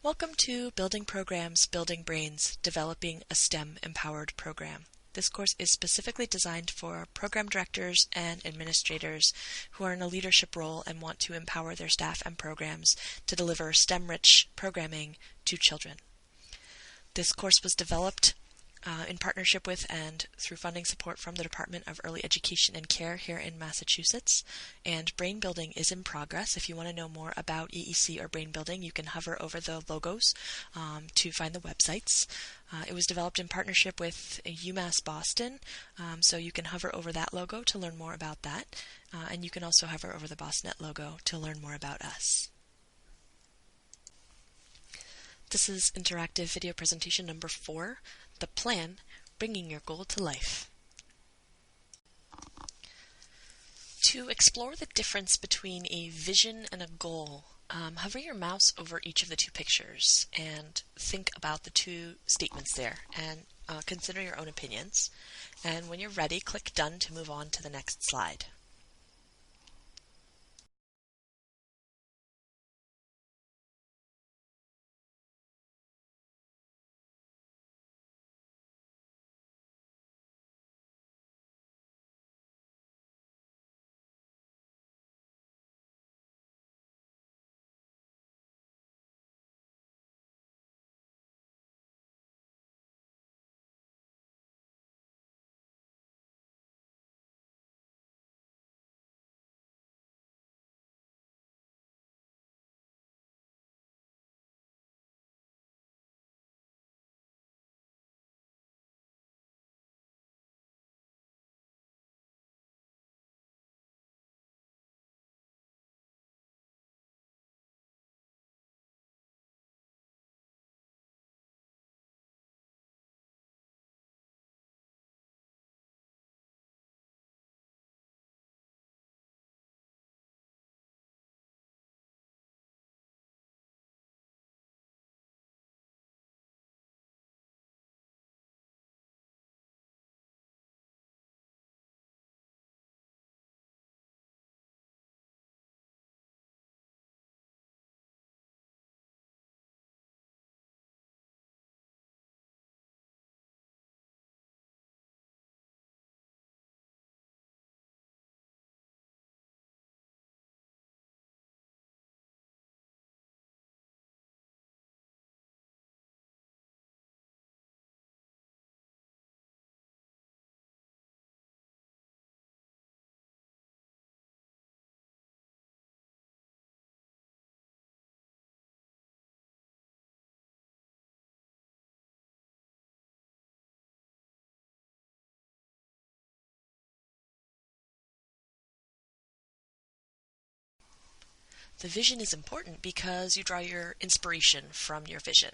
Welcome to Building Programs, Building Brains, Developing a STEM-Empowered Program. This course is specifically designed for program directors and administrators who are in a leadership role and want to empower their staff and programs to deliver STEM-rich programming to children. This course was developed in partnership with and through funding support from the Department of Early Education and Care here in Massachusetts, and brain building is in progress. If you want to know more about EEC or brain building, you can hover over the logos to find the websites. It was developed in partnership with UMass Boston, so you can hover over that logo to learn more about that, and you can also hover over the BosNet logo to learn more about us. This is interactive video presentation number 4, The Plan, Bringing Your Goal to Life. To explore the difference between a vision and a goal, hover your mouse over each of the two pictures and think about the two statements there and consider your own opinions. And when you're ready, click Done to move on to the next slide. The vision is important because you draw your inspiration from your vision.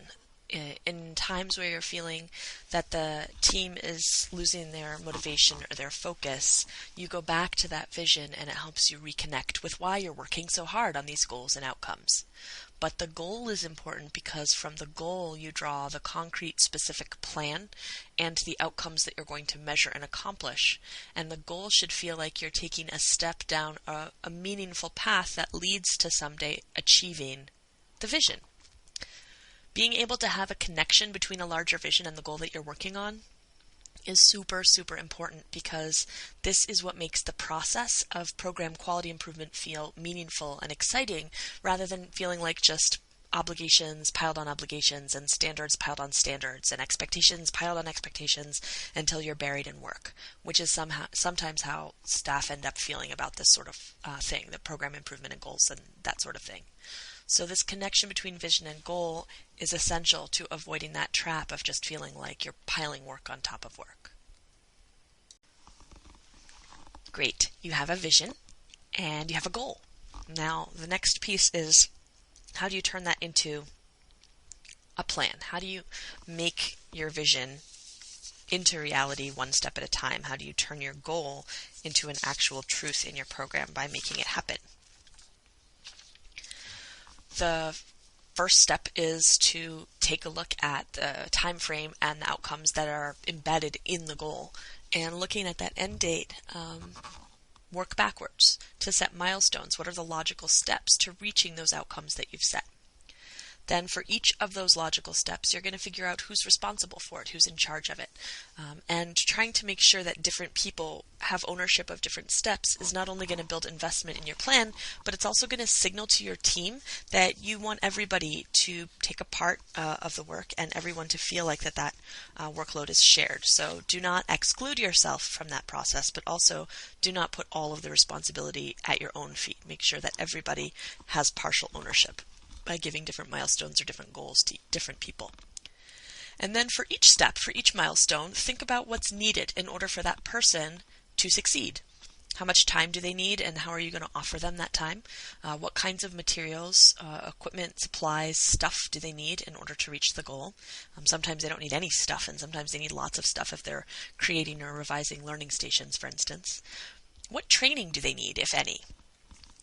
In times where you're feeling that the team is losing their motivation or their focus, you go back to that vision and it helps you reconnect with why you're working so hard on these goals and outcomes. But the goal is important because from the goal you draw the concrete specific plan and the outcomes that you're going to measure and accomplish. And the goal should feel like you're taking a step down a meaningful path that leads to someday achieving the vision. Being able to have a connection between a larger vision and the goal that you're working on is super, super important because this is what makes the process of program quality improvement feel meaningful and exciting rather than feeling like just obligations piled on obligations and standards piled on standards and expectations piled on expectations until you're buried in work, which is sometimes how staff end up feeling about this sort of thing, the program improvement and goals and that sort of thing. So this connection between vision and goal is essential to avoiding that trap of just feeling like you're piling work on top of work. Great, you have a vision and you have a goal. Now the next piece is how do you turn that into a plan? How do you make your vision into reality one step at a time? How do you turn your goal into an actual truth in your program by making it happen? The first step is to take a look at the time frame and the outcomes that are embedded in the goal, and looking at that end date, work backwards to set milestones. What are the logical steps to reaching those outcomes that you've set? Then for each of those logical steps, you're going to figure out who's responsible for it, who's in charge of it. And trying to make sure that different people have ownership of different steps is not only going to build investment in your plan, but it's also going to signal to your team that you want everybody to take a part of the work and everyone to feel like that workload is shared. So do not exclude yourself from that process, but also do not put all of the responsibility at your own feet. Make sure that everybody has partial ownership by giving different milestones or different goals to different people. And then for each step, for each milestone, think about what's needed in order for that person to succeed. How much time do they need, and how are you going to offer them that time? What kinds of materials, equipment, supplies, stuff do they need in order to reach the goal? Sometimes they don't need any stuff, and sometimes they need lots of stuff if they're creating or revising learning stations, for instance. What training do they need, if any?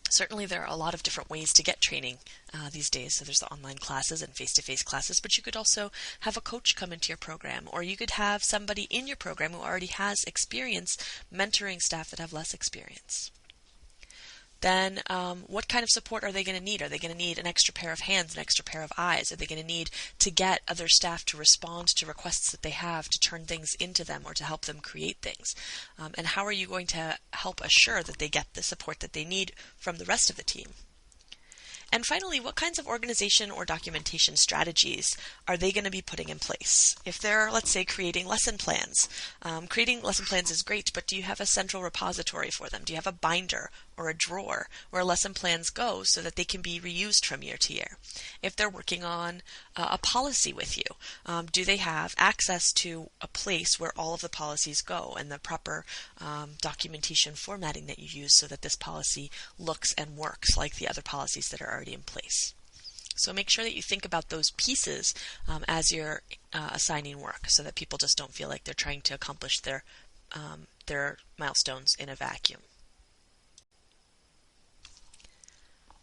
Certainly there are a lot of different ways to get training these days. So there's the online classes and face-to-face classes, but you could also have a coach come into your program, or you could have somebody in your program who already has experience mentoring staff that have less experience. Then what kind of support are they going to need? Are they going to need an extra pair of hands, an extra pair of eyes? Are they going to need to get other staff to respond to requests that they have to turn things into them or to help them create things? And how are you going to help assure that they get the support that they need from the rest of the team? And finally, what kinds of organization or documentation strategies are they going to be putting in place? If they're, let's say, creating lesson plans is great, but do you have a central repository for them? Do you have a binder or a drawer where lesson plans go so that they can be reused from year to year? If they're working on a policy with you, do they have access to a place where all of the policies go and the proper documentation formatting that you use so that this policy looks and works like the other policies that are already in place? So make sure that you think about those pieces as you're assigning work so that people just don't feel like they're trying to accomplish their milestones in a vacuum.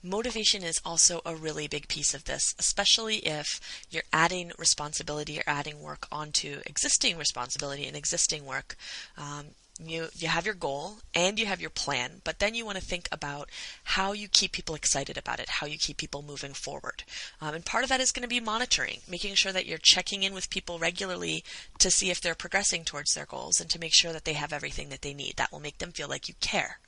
Motivation is also a really big piece of this, especially if you're adding responsibility or adding work onto existing responsibility and existing work. You have your goal and you have your plan, but then you want to think about how you keep people excited about it, how you keep people moving forward. And part of that is going to be monitoring, making sure that you're checking in with people regularly to see if they're progressing towards their goals and to make sure that they have everything that they need. That will make them feel like you care.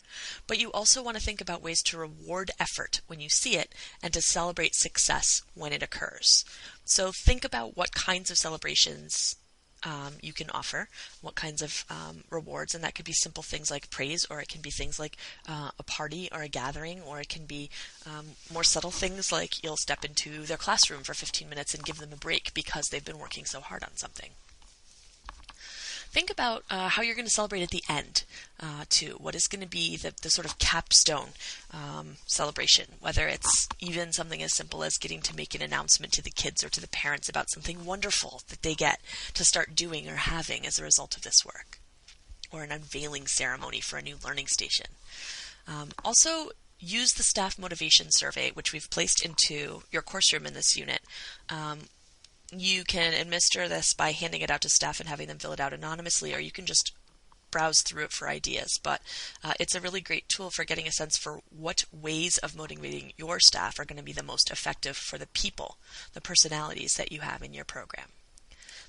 But you also want to think about ways to reward effort when you see it and to celebrate success when it occurs. So think about what kinds of celebrations you can offer, what kinds of rewards, and that could be simple things like praise, or it can be things like a party or a gathering, or it can be more subtle things like you'll step into their classroom for 15 minutes and give them a break because they've been working so hard on something. Think about how you're going to celebrate at the end, too. What is going to be the sort of capstone celebration, whether it's even something as simple as getting to make an announcement to the kids or to the parents about something wonderful that they get to start doing or having as a result of this work, or an unveiling ceremony for a new learning station. Also, use the staff motivation survey, which we've placed into your course room in this unit. You can administer this by handing it out to staff and having them fill it out anonymously, or you can just browse through it for ideas. But it's a really great tool for getting a sense for what ways of motivating your staff are going to be the most effective for the people, the personalities that you have in your program.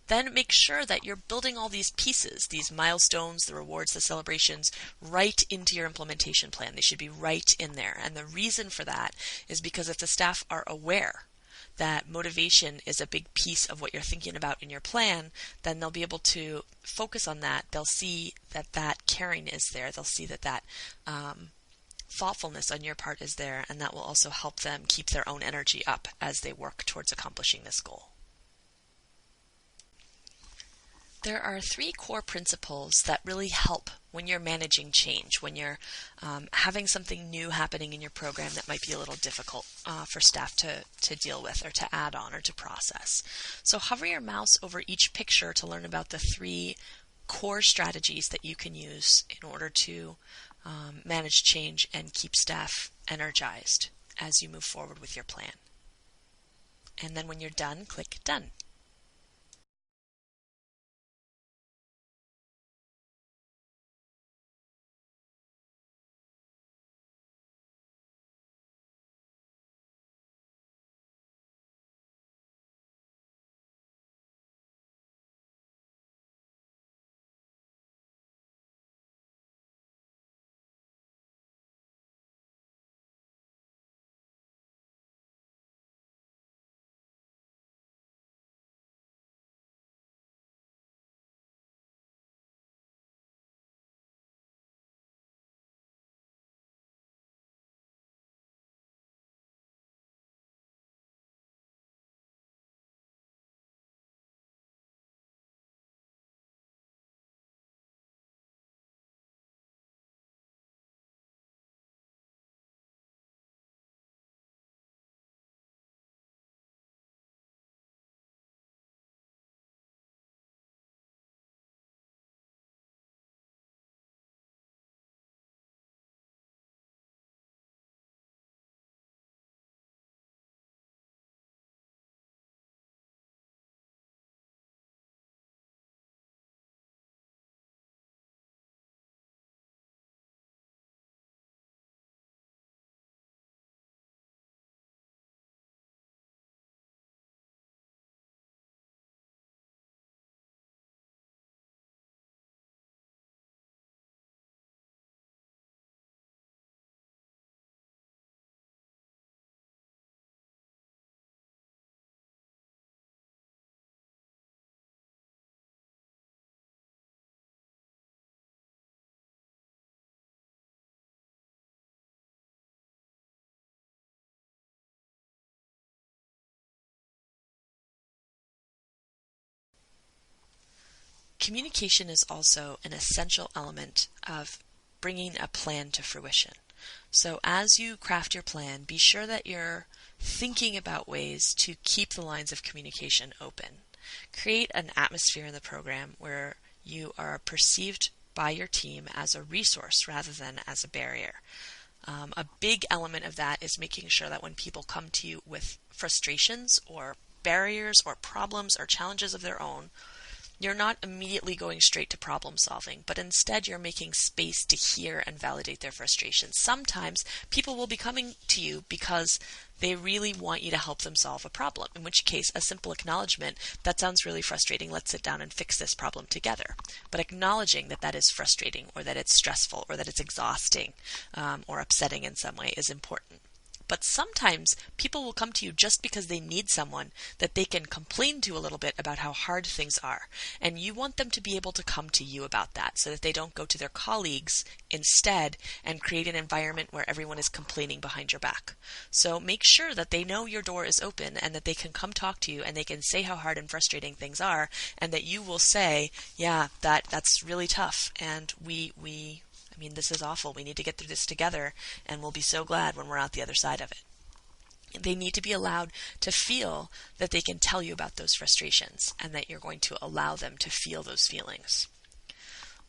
Then make sure that you're building all these pieces, these milestones, the rewards, the celebrations, right into your implementation plan. They should be right in there. And the reason for that is because if the staff are aware that motivation is a big piece of what you're thinking about in your plan, then they'll be able to focus on that. They'll see that caring is there. They'll see that thoughtfulness on your part is there, and that will also help them keep their own energy up as they work towards accomplishing this goal. There are 3 core principles that really help when you're managing change, when you're having something new happening in your program that might be a little difficult for staff to deal with or to add on or to process. So hover your mouse over each picture to learn about the 3 core strategies that you can use in order to manage change and keep staff energized as you move forward with your plan. And then when you're done, click Done. Communication is also an essential element of bringing a plan to fruition. So as you craft your plan, be sure that you're thinking about ways to keep the lines of communication open. Create an atmosphere in the program where you are perceived by your team as a resource rather than as a barrier. A big element of that is making sure that when people come to you with frustrations or barriers or problems or challenges of their own, you're not immediately going straight to problem solving, but instead you're making space to hear and validate their frustrations. Sometimes people will be coming to you because they really want you to help them solve a problem, in which case a simple acknowledgement, that sounds really frustrating, let's sit down and fix this problem together. But acknowledging that that is frustrating or that it's stressful or that it's exhausting or upsetting in some way is important. But sometimes people will come to you just because they need someone that they can complain to a little bit about how hard things are. And you want them to be able to come to you about that so that they don't go to their colleagues instead and create an environment where everyone is complaining behind your back. So make sure that they know your door is open and that they can come talk to you and they can say how hard and frustrating things are, and that you will say, yeah, that's really tough, and this is awful. We need to get through this together, and we'll be so glad when we're out the other side of it. They need to be allowed to feel that they can tell you about those frustrations and that you're going to allow them to feel those feelings.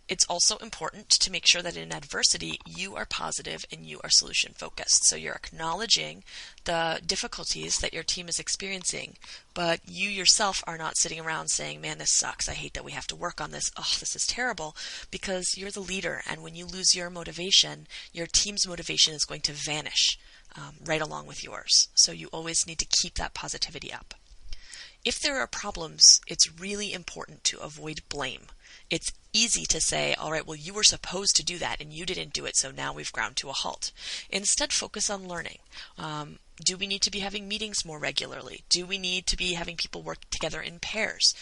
It's also important to make sure that in adversity, you are positive and you are solution focused. So you're acknowledging the difficulties that your team is experiencing, but you yourself are not sitting around saying, man, this sucks. I hate that we have to work on this. Oh, this is terrible, because you're the leader. And when you lose your motivation, your team's motivation is going to vanish right along with yours. So you always need to keep that positivity up. If there are problems, it's really important to avoid blame. It's easy to say, all right, well, you were supposed to do that and you didn't do it, so now we've ground to a halt. Instead, focus on learning. Do we need to be having meetings more regularly? Do we need to be having people work together in pairs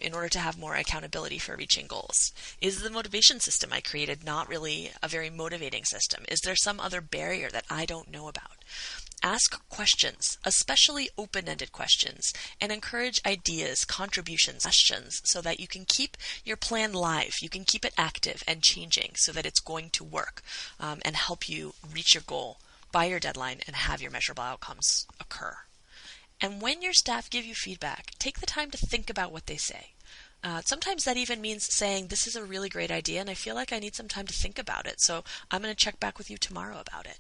in order to have more accountability for reaching goals? Is the motivation system I created not really a very motivating system? Is there some other barrier that I don't know about? Ask questions, especially open-ended questions, and encourage ideas, contributions, suggestions, so that you can keep your plan live. You can keep it active and changing so that it's going to work and help you reach your goal by your deadline and have your measurable outcomes occur. And when your staff give you feedback, take the time to think about what they say. Sometimes that even means saying, this is a really great idea and I feel like I need some time to think about it, so I'm going to check back with you tomorrow about it.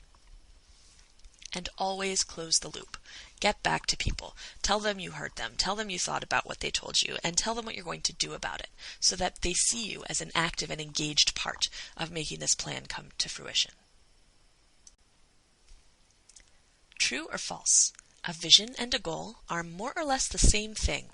And always close the loop. Get back to people. Tell them you heard them. Tell them you thought about what they told you, and tell them what you're going to do about it so that they see you as an active and engaged part of making this plan come to fruition. True or false? A vision and a goal are more or less the same thing,